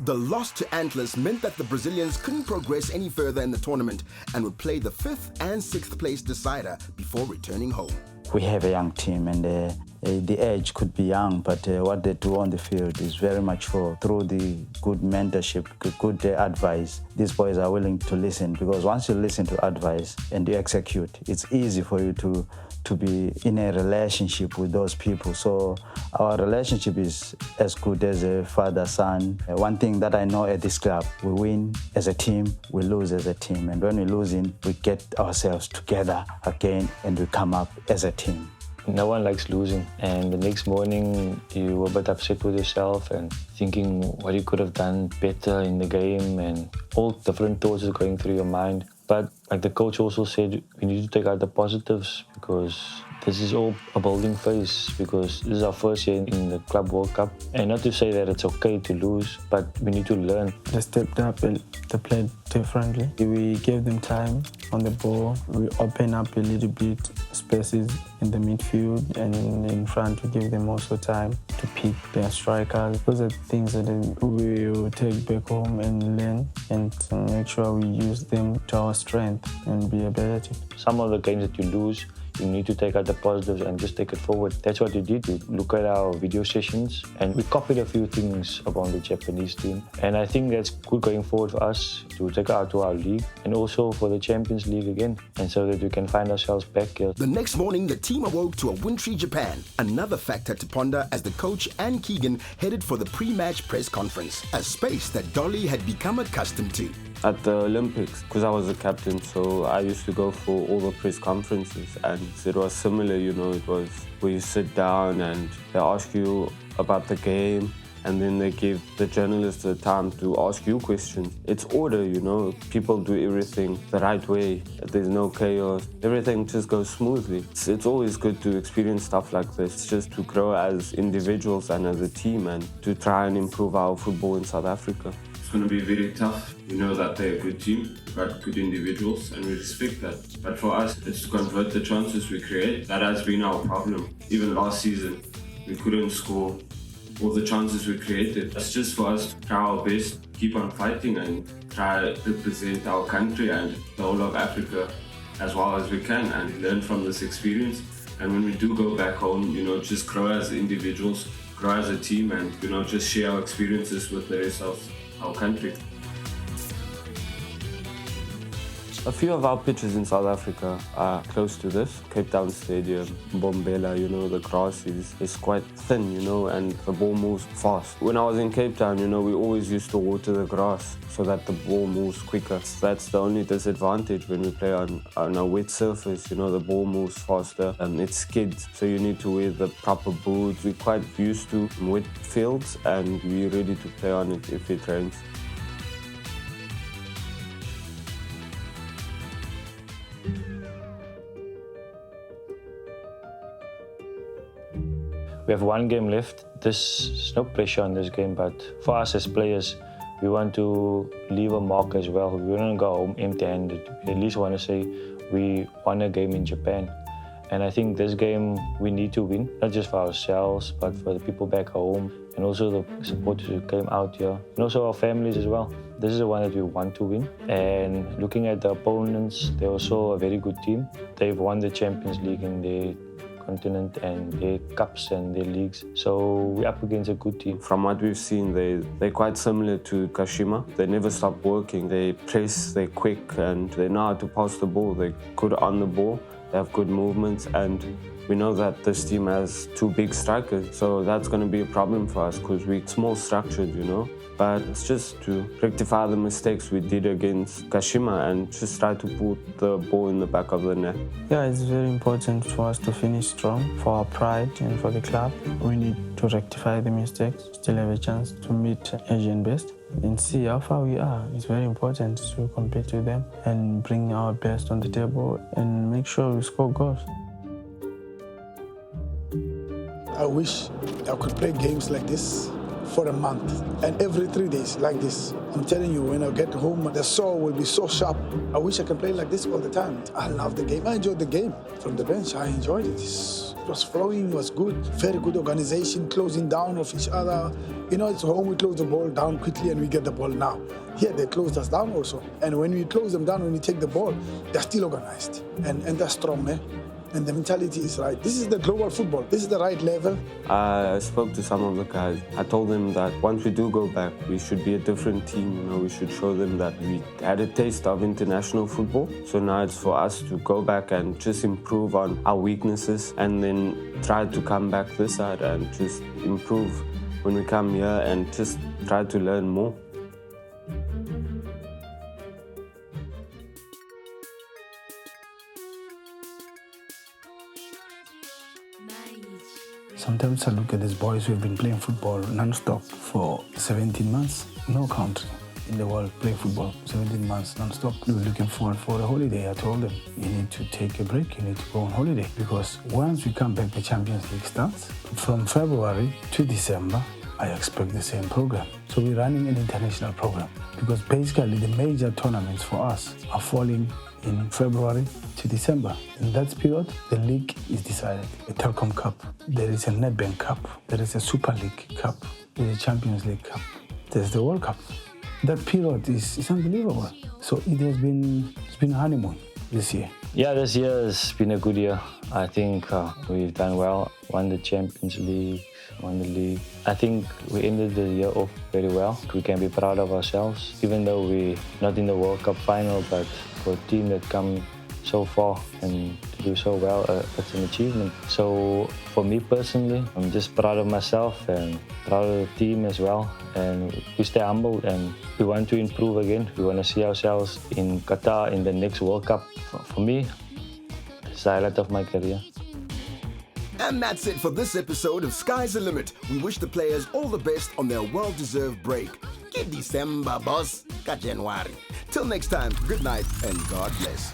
The loss to Antlers meant that the Brazilians couldn't progress any further in the tournament and would play the 5th and 6th place decider before returning home. We have a young team, and the age could be young, but what they do on the field is very mature. Through the good mentorship, good advice, these boys are willing to listen, because once you listen to advice and you execute, it's easy for you to be in a relationship with those people. So our relationship is as good as a father-son. One thing that I know at this club, we win as a team, we lose as a team. And when we're losing, we get ourselves together again and we come up as a team. No one likes losing, and the next morning you were a bit upset with yourself and thinking what you could have done better in the game, and all different thoughts are going through your mind. But like the coach also said, we need to take out the positives, because this is all a building phase, because this is our first year in the Club World Cup. And not to say that it's okay to lose, but we need to learn. They stepped up and they played differently. We gave them time on the ball. We opened up a little bit spaces in the midfield, and in front we give them also time to pick their strikers. Those are things that we will take back home and learn, and to make sure we use them to our strength and be a better team. Some of the games that you lose, you need to take out the positives and just take it forward. That's what we did. We look at our video sessions and we copied a few things about the Japanese team. And I think that's good going forward for us to take it out to our league and also for the Champions League again, and so that we can find ourselves back here. The next morning, the team awoke to a wintry Japan, another factor to ponder as the coach and Keegan headed for the pre-match press conference, a space that Dolly had become accustomed to. At the Olympics, because I was a captain, so I used to go for all the press conferences, and it was similar, you know. It was where you sit down and they ask you about the game, and then they give the journalists the time to ask you questions. It's order, you know. People do everything the right way. There's no chaos. Everything just goes smoothly. It's always good to experience stuff like this, just to grow as individuals and as a team, and to try and improve our football in South Africa. It's going to be very tough. We know that they're a good team, but good individuals, and we respect that. But for us, it's to convert the chances we create. That has been our problem. Even last season, we couldn't score all the chances we created. It's just for us to try our best, keep on fighting, and try to represent our country and the whole of Africa as well as we can, and learn from this experience. And when we do go back home, you know, just grow as individuals, grow as a team, and, you know, just share our experiences with the rest of our country. A few of our pitches in South Africa are close to this. Cape Town Stadium, Bombela, you know, the grass is quite thin, you know, and the ball moves fast. When I was in Cape Town, you know, we always used to water the grass so that the ball moves quicker. That's the only disadvantage when we play on a wet surface, you know, the ball moves faster and it skids. So you need to wear the proper boots. We're quite used to wet fields and we're ready to play on it if it rains. We have one game left. There's no pressure on this game, but for us as players, we want to leave a mark as well. We don't go home empty-handed. We at least want to say we won a game in Japan. And I think this game we need to win, not just for ourselves, but for the people back home, and also the supporters who came out here, and also our families as well. This is the one that we want to win. And looking at the opponents, they're also a very good team. They've won the Champions League in their continent and their cups and their leagues. So we're up against a good team. From what we've seen, they're quite similar to Kashima. They never stop working. They press, they're quick, and they know how to pass the ball. They're good on the ball. They have good movements, and we know that this team has two big strikers. So that's going to be a problem for us because we're small structured, you know. But it's just to rectify the mistakes we did against Kashima and just try to put the ball in the back of the net. Yeah, it's very important for us to finish strong for our pride and for the club. We need to rectify the mistakes, still have a chance to meet Asian best and see how far we are. It's very important to compete with them and bring our best on the table and make sure we score goals. I wish I could play games like this for a month, and every 3 days like this. I'm telling you, when I get home, the soul will be so sharp. I wish I can play like this all the time. I love the game. I enjoyed the game. From the bench, I enjoyed it. It was flowing, it was good. Very good organization, closing down of each other. You know, it's home, we close the ball down quickly and we get the ball now. Here, they closed us down also. And when we close them down, when we take the ball, they're still organized. And they're strong, eh? And the mentality is right. This is the global football. This is the right level. I spoke to some of the guys. I told them that once we do go back, we should be a different team. You know, we should show them that we had a taste of international football. So now it's for us to go back and just improve on our weaknesses and then try to come back this side and just improve when we come here and just try to learn more. Sometimes I look at these boys who have been playing football non-stop for 17 months. No country in the world play football 17 months non-stop. They were looking forward for a holiday. I told them, you need to take a break, you need to go on holiday. Because once we come back, the Champions League starts. From February to December, I expect the same program. So we're running an international program. Because basically the major tournaments for us are falling in February to December. In that period, the league is decided. The Telkom Cup, there is a Nedbank Cup, there is a Super League Cup, there is a Champions League Cup, there's the World Cup. That period is unbelievable. So it's been a honeymoon this year. Yeah, this year has been a good year. I think we've done well, won the Champions League, won the league. I think we ended the year off very well. We can be proud of ourselves, even though we're not in the World Cup final, but for a team that come so far and to do so well, it's an achievement. So for me personally, I'm just proud of myself and proud of the team as well. And we stay humble and we want to improve again. We want to see ourselves in Qatar in the next World Cup. For me, it's the highlight of my career. And that's it for this episode of Sky's the Limit. We wish the players all the best on their well-deserved break. Give December, boss. Got January. Till next time, good night and God bless.